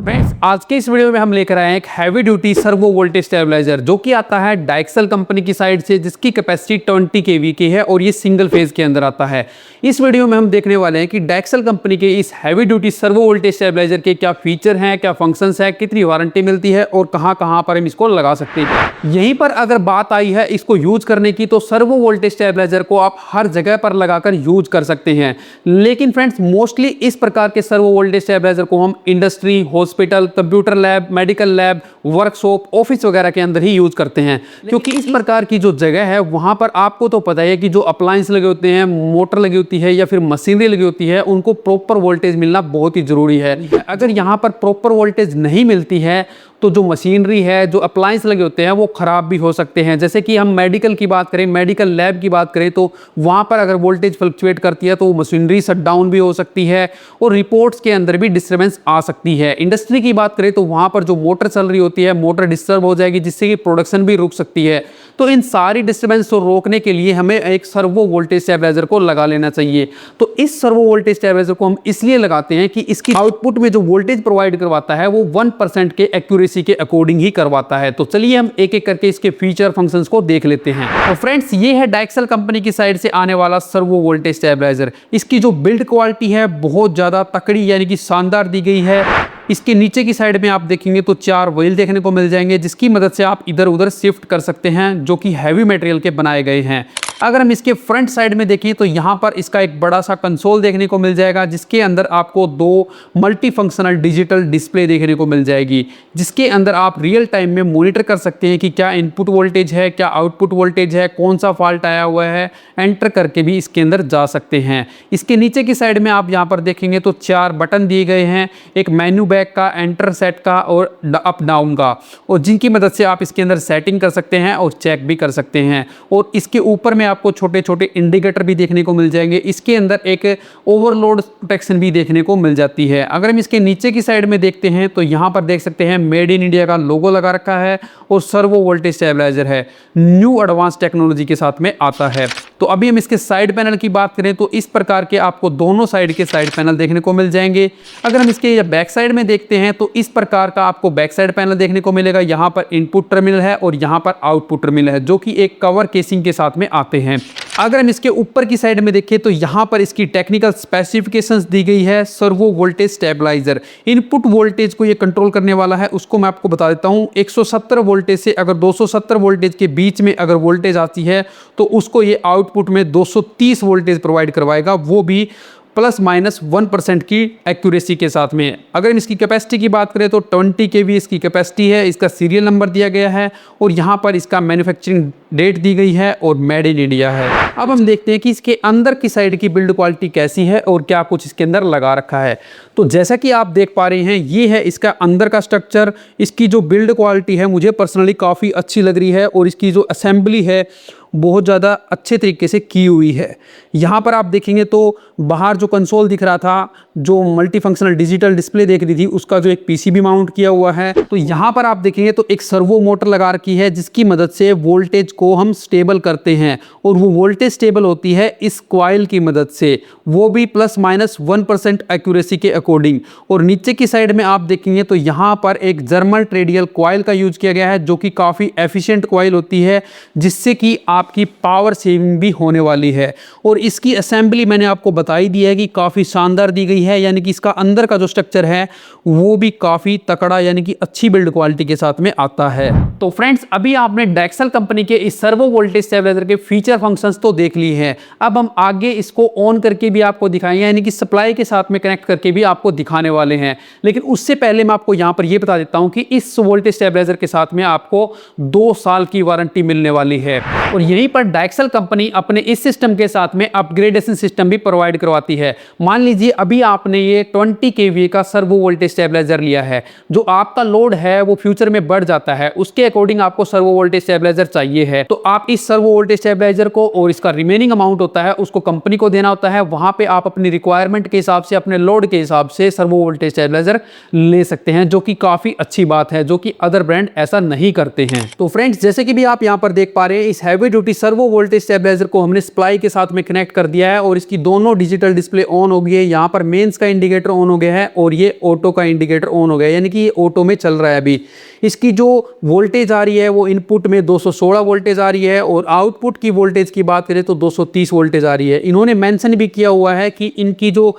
Friends, आज के इस वीडियो में हम लेकर आए हैं एक heavy duty servo voltage stabiliser जो कि आता है डाइक्सल कंपनी की साइड से, जिसकी कैपेसिटी 20 kV की है और ये सिंगल फेज के अंदर आता है। इस वीडियो में हम देखने वाले हैं कि डाइक्सल कंपनी के इस heavy duty servo voltage stabiliser के क्या फीचर हैं, क्या फंक्शंस हैं, कितनी वारंटी मिलती है और कहां पर हम इसको लगा सकते हैं। यहीं पर अगर बात आई है इसको यूज करने की, तो सर्वो वोल्टेज स्टेबलाइजर को आप हर जगह पर लगाकर यूज कर सकते हैं। लेकिन फ्रेंड्स, मोस्टली इस प्रकार के सर्वो वोल्टेज स्टेबलाइजर को हम industry, hospital, computer lab, medical lab, workshop, office वगैरह के अंदर ही यूज करते हैं, क्योंकि इस प्रकार की जो जगह है वहां पर आपको तो पता है कि जो अप्लायंस लगे होते हैं, मोटर लगी होती है या फिर मशीनरी लगी होती है, उनको प्रॉपर वोल्टेज मिलना बहुत ही जरूरी है। अगर यहां पर प्रॉपर वोल्टेज नहीं मिलती है तो जो मशीनरी है, जो अप्लायंस लगे होते हैं, वो खराब भी हो सकते हैं। जैसे कि हम मेडिकल की बात करें, मेडिकल लैब की बात करें, तो वहां पर अगर वोल्टेज फ्लक्चुएट करती है तो मशीनरी शट डाउन भी हो सकती है और रिपोर्ट्स के अंदर भी डिस्टर्बेंस आ सकती है। इंडस्ट्री की बात करें तो वहां पर जो मोटर चल रही होती है, मोटर डिस्टर्ब हो जाएगी, जिससे कि प्रोडक्शन भी रुक सकती है। तो इन सारी डिस्टर्बेंस को रोकने के लिए हमें एक सर्वो वोल्टेज स्टेबलाइजर को लगा लेना चाहिए। तो इस सर्वो वोल्टेज स्टेबलाइजर को हम इसलिए लगाते हैं कि इसकी आउटपुट में जो वोल्टेज प्रोवाइड करवाता है वो 1% के एक्यूरेसी के अकॉर्डिंग ही करवाता है। तो चलिए हम एक एक करके इसके फीचर फंक्शंस को देख लेते हैं। तो फ्रेंड्स, ये है डाइक्सल कंपनी की साइड से आने वाला सर्वो वोल्टेज स्टेबलाइजर। इसकी जो बिल्ड क्वालिटी है बहुत ज्यादा तकड़ी यानी कि शानदार दी गई है। इसके नीचे की साइड में आप देखेंगे तो 4 व्हील देखने को मिल जाएंगे, जिसकी मदद से आप इधर उधर शिफ्ट कर सकते हैं, जो कि हैवी मटेरियल के बनाए गए हैं। अगर हम इसके फ्रंट साइड में देखें तो यहाँ पर इसका एक बड़ा सा कंसोल देखने को मिल जाएगा, जिसके अंदर आपको 2 मल्टी फंक्शनल डिजिटल डिस्प्ले देखने को मिल जाएगी, जिसके अंदर आप रियल टाइम में मॉनिटर कर सकते हैं कि क्या इनपुट वोल्टेज है, क्या आउटपुट वोल्टेज है, कौन सा फॉल्ट आया हुआ है, एंटर करके भी इसके अंदर जा सकते हैं। इसके नीचे की साइड में आप यहाँ पर देखेंगे तो 4 बटन दिए गए हैं, एक मेन्यू बैक का, एंटर सेट का और अप डाउन का, और जिनकी मदद से आप इसके अंदर सेटिंग कर सकते हैं और चेक भी कर सकते हैं। और इसके ऊपर में आपको छोटे छोटे इंडिकेटर भी देखने को मिल जाएंगे। इसके अंदर एक ओवरलोड प्रोटेक्शन भी देखने को मिल जाती है। अगर हम इसके नीचे की साइड में देखते हैं तो यहाँ पर देख सकते हैं मेड इन इंडिया का लोगो लगा रखा है और सर्वो वोल्टेज स्टेबलाइजर है, न्यू एडवांस टेक्नोलॉजी के साथ में आता है। तो अभी हम इसके साइड पैनल की बात करें तो इस प्रकार के आपको दोनों साइड के साइड पैनल देखने को मिल जाएंगे। अगर हम इसके बैक साइड में देखते हैं तो इस प्रकार का आपको बैक साइड पैनल देखने को मिलेगा। यहाँ पर इनपुट टर्मिनल है और यहाँ पर आउटपुट टर्मिनल है, जो कि एक कवर केसिंग के साथ में आते हैं। अगर हम इसके ऊपर की साइड में देखें तो यहाँ पर इसकी टेक्निकल स्पेसिफिकेशंस दी गई है। Servo voltage stabiliser input voltage को ये कंट्रोल करने वाला है, उसको मैं आपको बता देता हूँ। 170 वोल्टेज से अगर 270 वोल्टेज के बीच में अगर वोल्टेज आती है तो उसको ये आउटपुट में 230 वोल्टेज प्रोवाइड करवाएगा, वो भी ±1% की एक्यूरेसी के साथ में। अगर इसकी कैपेसिटी की बात करें तो 20 kV इसकी कैपेसिटी है। इसका सीरियल नंबर दिया गया है और यहाँ पर इसका मैन्युफैक्चरिंग डेट दी गई है और मेड इन इंडिया है। अब हम देखते हैं कि इसके अंदर की साइड की बिल्ड क्वालिटी कैसी है और क्या कुछ इसके अंदर लगा रखा है। तो जैसा कि आप देख पा रहे हैं, ये है इसका अंदर का स्ट्रक्चर। इसकी जो बिल्ड क्वालिटी है मुझे पर्सनली काफ़ी अच्छी लग रही है और इसकी जो असेंबली है बहुत ज़्यादा अच्छे तरीके से की हुई है। यहाँ पर आप देखेंगे तो बाहर जो कंसोल दिख रहा था, जो मल्टी फंक्शनल डिजिटल डिस्प्ले देख रही थी, उसका जो एक पीसीबी माउंट किया हुआ है। तो यहाँ पर आप देखेंगे तो एक सर्वो मोटर लगा रखी है, जिसकी मदद से वोल्टेज को हम स्टेबल करते हैं और वो वोल्टेज स्टेबल होती है इस कॉइल की मदद से, वो भी ±1% एक्यूरेसी के अकॉर्डिंग। और नीचे की साइड में आप देखेंगे तो यहाँ पर एक जर्मन ट्रेडियल कॉइल का यूज किया गया है, जो कि काफ़ी एफिशिएंट कॉइल होती है, जिससे कि आपकी पावर सेविंग भी होने वाली है। और इसकी असेंबली मैंने आपको बताई दी है कि काफ़ी शानदार दी गई है, यानी कि इसका अंदर का जो स्ट्रक्चर है वो भी काफ़ी तकड़ा यानी कि अच्छी बिल्ड क्वालिटी के साथ में आता है। तो फ्रेंड्स, अभी आपने डाइक्सल कंपनी के इस सर्वो वोल्टेज स्टेबलाइजर के फीचर फंक्शंस तो देख लिए हैं। अब हम आगे इसको ऑन करके भी आपको दिखाएंगे, यानी कि सप्लाई के साथ में कनेक्ट करके भी आपको दिखाने वाले हैं। लेकिन उससे पहले मैं आपको यहाँ पर यह बता देता हूँ कि इस वोल्टेज स्टेबलाइजर के साथ में आपको 2 साल की वारंटी मिलने वाली है। और यहीं पर डाइक्सल कंपनी अपने इस सिस्टम के साथ में अपग्रेडेशन सिस्टम भी प्रोवाइड करवाती है। मान लीजिए अभी आपने ये 20 kV का सर्वो वोल्टेज स्टेबलाइजर लिया है, जो आपका लोड है वो फ्यूचर में बढ़ जाता है, उसके अकॉर्डिंग आपको सर्वो वोल्टेज स्टेबलाइजर चाहिए है, तो आप इस सर्वो वोल्टेज स्टेबलाइजर को और इसका रिमेनिंग अमाउंट होता है उसको कंपनी को देना होता है। वहां पे आप अपनी रिक्वायरमेंट के हिसाब से, अपने लोड के हिसाब से सर्वो वोल्टेज स्टेबलाइजर ले सकते हैं, जो कि काफी अच्छी बात है, जो कि अदर ब्रांड ऐसा नहीं करते हैं। तो फ्रेंड्स, जैसे कि भी आप यहाँ पर देख पा रहे हैं, इस heavy duty servo voltage stabiliser को हमने सप्लाई के साथ में कनेक्ट कर दिया है और इसकी दोनों डिजिटल डिस्प्ले ऑन हो गई है। यहाँ पर मेंस का इंडिकेटर ऑन हो गया है और ये ऑटो का इंडिकेटर ऑन हो गया है, यानी कि ये ऑटो में चल रहा है अभी। इसकी जो वोल्टेज आ रही है वो इनपुट में 216 वोल्टेज आ रही है और आउटपुट की वोल्टेज की बात करें तो 230 वोल्टेज आ रही है। इन्होंने मेंशन भी किया हुआ है कि इनकी जो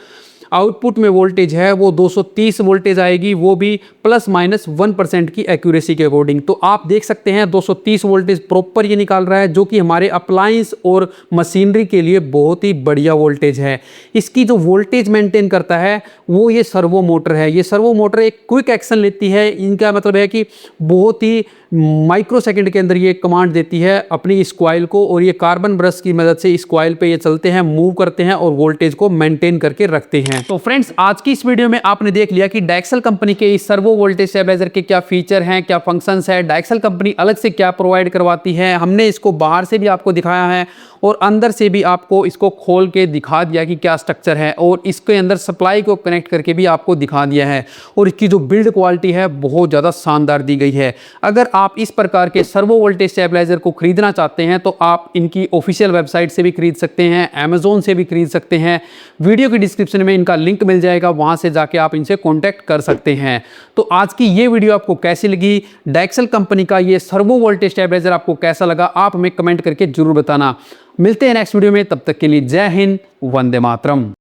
आउटपुट में वोल्टेज है वो 230 वोल्टेज आएगी, वो भी ±1% की एक्यूरेसी के अकॉर्डिंग। तो आप देख सकते हैं 230 वोल्टेज प्रॉपर ये निकाल रहा है, जो कि हमारे अप्लायंस और मशीनरी के लिए बहुत ही बढ़िया वोल्टेज है। इसकी जो वोल्टेज मेंटेन करता है वो ये सर्वो मोटर है। ये सर्वो मोटर एक क्विक एक्शन लेती है। इनका मतलब है कि बहुत ही माइक्रो सेकंड के अंदर ये कमांड देती है अपनी इस कॉइल को, और ये कार्बन ब्रश की मदद से इस कॉइल पे ये चलते हैं, मूव करते हैं और वोल्टेज को मेंटेन करके रखते हैं। तो फ्रेंड्स, आज की इस वीडियो में आपने देख लिया कि डायक्सल कंपनी के इस सर्वो वोल्टेज स्टेबलाइजर के क्या फीचर हैं, क्या फंक्शंस है, डायक्सल कंपनी अलग से क्या प्रोवाइड करवाती है। हमने इसको बाहर से भी आपको दिखाया है और अंदर से भी आपको इसको खोल के दिखा दिया कि क्या स्ट्रक्चर है, और इसके अंदर सप्लाई को कनेक्ट करके भी आपको दिखा दिया है। और इसकी जो बिल्ड क्वालिटी है बहुत ज़्यादा शानदार दी गई है। अगर आप इस प्रकार के सर्वो वोल्टेज स्टेबलाइजर को खरीदना चाहते हैं तो आप इनकी ऑफिशियल वेबसाइट से भी खरीद सकते हैं, अमेजोन से भी खरीद सकते हैं। वीडियो की डिस्क्रिप्शन में इनका लिंक मिल जाएगा, वहां से जाके आप इनसे कॉन्टैक्ट कर सकते हैं। तो आज की ये वीडियो आपको कैसी लगी, डायक्सल कंपनी का ये सर्वो वोल्टेज स्टेबलाइजर आपको कैसा लगा, आप हमें कमेंट करके जरूर बताना। मिलते हैं नेक्स्ट वीडियो में, तब तक के लिए जय हिंद, वंदे मातरम।